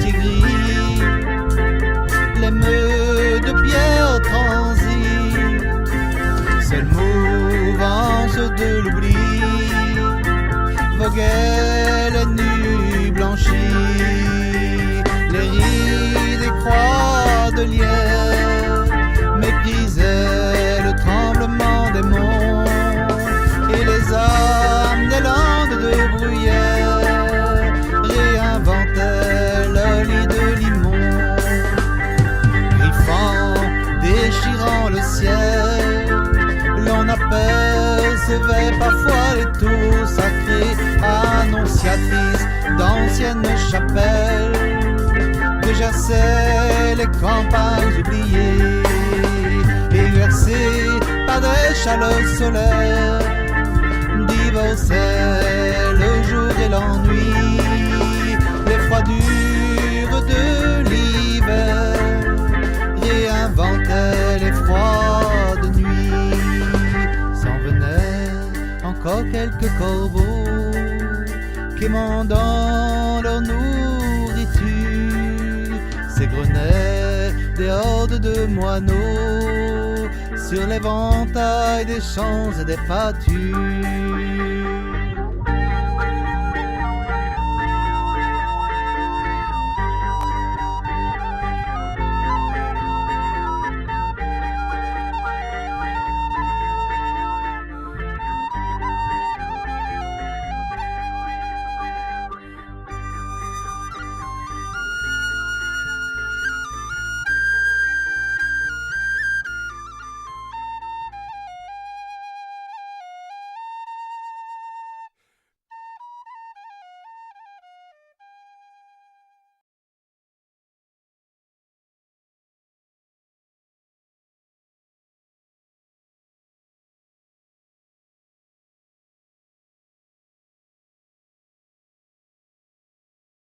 sentiers gris, les meux de pierre transis, seule mouvance de l'oubli, voguaient les nuits blanchies, les rides et croix de lierre méprisaient le tremblement des monts et les âmes des landes de bruyère réinventaient le lit de limon, griffant, déchirant le ciel, l'on apercevait parfois les tours sacrées, annonciatrices d'anciennes chapelles que jassaient les campagnes oubliées, exercées par des chaleurs solaires, divorçaient le jour et l'ennui, les froidures de l'hiver réinventaient les froides nuits. S'en venaient encore quelques corbeaux quémandant leur nourriture, s'égrenaient des hordes de moineaux sur l'éventail des champs et des pâtures.